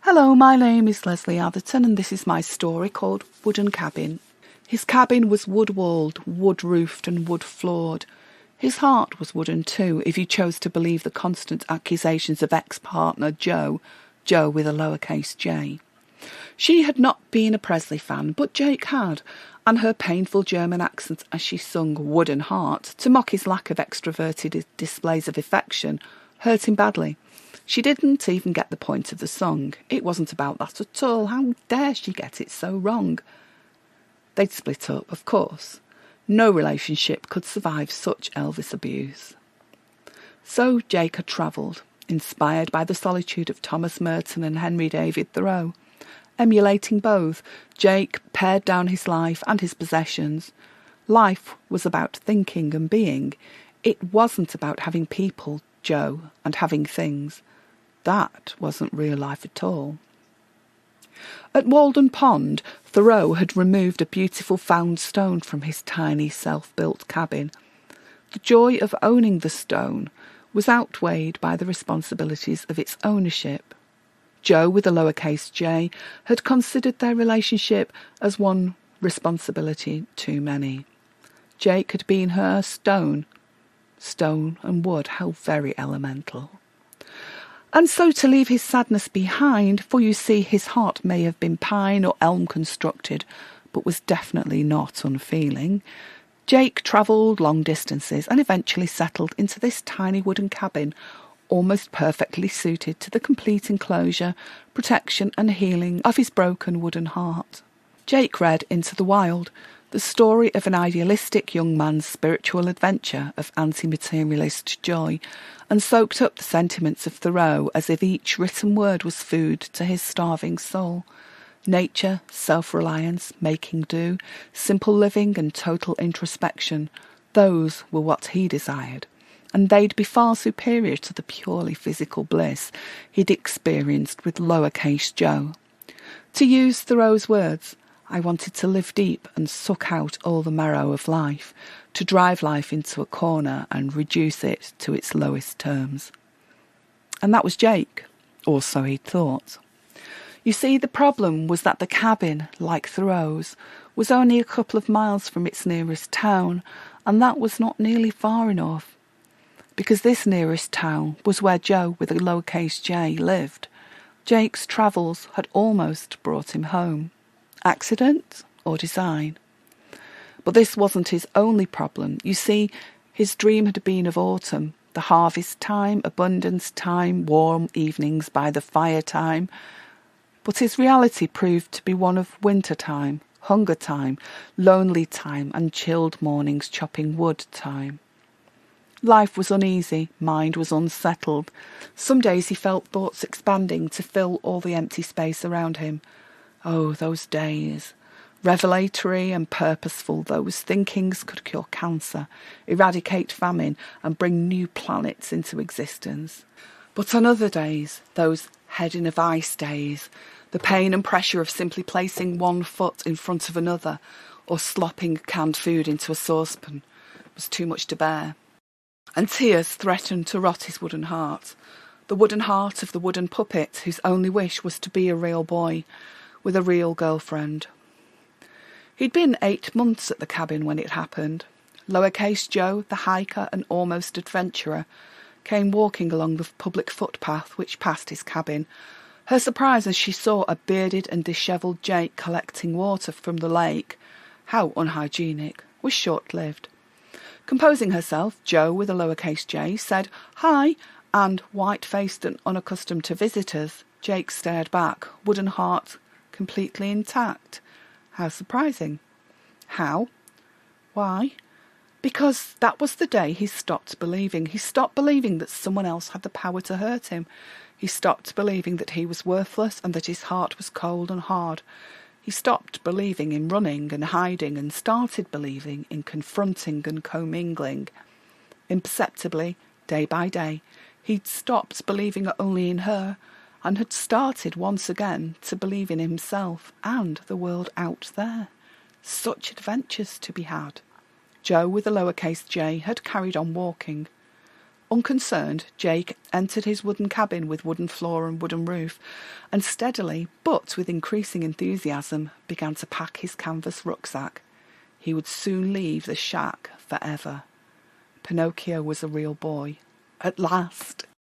Hello, my name is Lesley Atherton and this is my story called Wooden Cabin. His cabin was wood-walled, wood-roofed and wood-floored. His heart was wooden too, if you chose to believe the constant accusations of ex-partner Jo with a lowercase j. She had not been a Presley fan, but Jake had, and her painful German accent as she sung Wooden Heart to mock his lack of extroverted displays of affection hurt him badly. She didn't even get the point of the song. It wasn't about that at all. How dare she get it so wrong? They'd split up, of course. No relationship could survive such Elvis abuse. So Jake had travelled, inspired by the solitude of Thomas Merton and Henry David Thoreau. Emulating both, Jake pared down his life and his possessions. Life was about thinking and being. It wasn't about having people, Jo, and having things. That wasn't real life at all. At Walden Pond, Thoreau had removed a beautiful found stone from his tiny self-built cabin. The joy of owning the stone was outweighed by the responsibilities of its ownership. Jo, with a lowercase j, had considered their relationship as one responsibility too many. Jake had been her stone. Stone and wood, how very elemental. And so to leave his sadness behind, for you see his heart may have been pine or elm constructed, but was definitely not unfeeling, Jake travelled long distances and eventually settled into this tiny wooden cabin, almost perfectly suited to the complete enclosure, protection and healing of his broken wooden heart. Jake read Into the Wild, the story of an idealistic young man's spiritual adventure of anti-materialist joy, and soaked up the sentiments of Thoreau as if each written word was food to his starving soul. Nature, self-reliance, making do, simple living and total introspection, those were what he desired, and they'd be far superior to the purely physical bliss he'd experienced with lowercase Jo. To use Thoreau's words, I wanted to live deep and suck out all the marrow of life, to drive life into a corner and reduce it to its lowest terms. And that was Jake, or so he'd thought. You see, the problem was that the cabin, like Thoreau's, was only a couple of miles from its nearest town, and that was not nearly far enough. Because this nearest town was where Jo with a lowercase j lived. Jake's travels had almost brought him home. Accident or design? But this wasn't his only problem. You see, his dream had been of autumn, the harvest time, abundance time, warm evenings by the fire time. But his reality proved to be one of winter time, hunger time, lonely time, and chilled mornings chopping wood time. Life was uneasy, mind was unsettled. Some days he felt thoughts expanding to fill all the empty space around him. Oh, those days! Revelatory and purposeful, those thinkings could cure cancer, eradicate famine, and bring new planets into existence. But on other days, those head in of ice days, the pain and pressure of simply placing one foot in front of another, or slopping canned food into a saucepan, was too much to bear. And tears threatened to rot his wooden heart, the wooden heart of the wooden puppet whose only wish was to be a real boy, with a real girlfriend. He'd been 8 months at the cabin when it happened. Lowercase Jo, the hiker and almost adventurer, came walking along the public footpath which passed his cabin. Her surprise as she saw a bearded and dishevelled Jake collecting water from the lake, how unhygienic, was short-lived. Composing herself, Jo, with a lowercase j, said, "Hi," and, white-faced and unaccustomed to visitors, Jake stared back, wooden heart completely intact. How surprising. How? Why? Because that was the day he stopped believing. He stopped believing that someone else had the power to hurt him. He stopped believing that he was worthless and that his heart was cold and hard. He stopped believing in running and hiding and started believing in confronting and commingling. Imperceptibly, day by day, he'd stopped believing only in her and had started once again to believe in himself and the world out there. Such adventures to be had. Jo, with a lowercase j, had carried on walking. Unconcerned, Jake entered his wooden cabin with wooden floor and wooden roof, and steadily, but with increasing enthusiasm, began to pack his canvas rucksack. He would soon leave the shack forever. Pinocchio was a real boy. At last.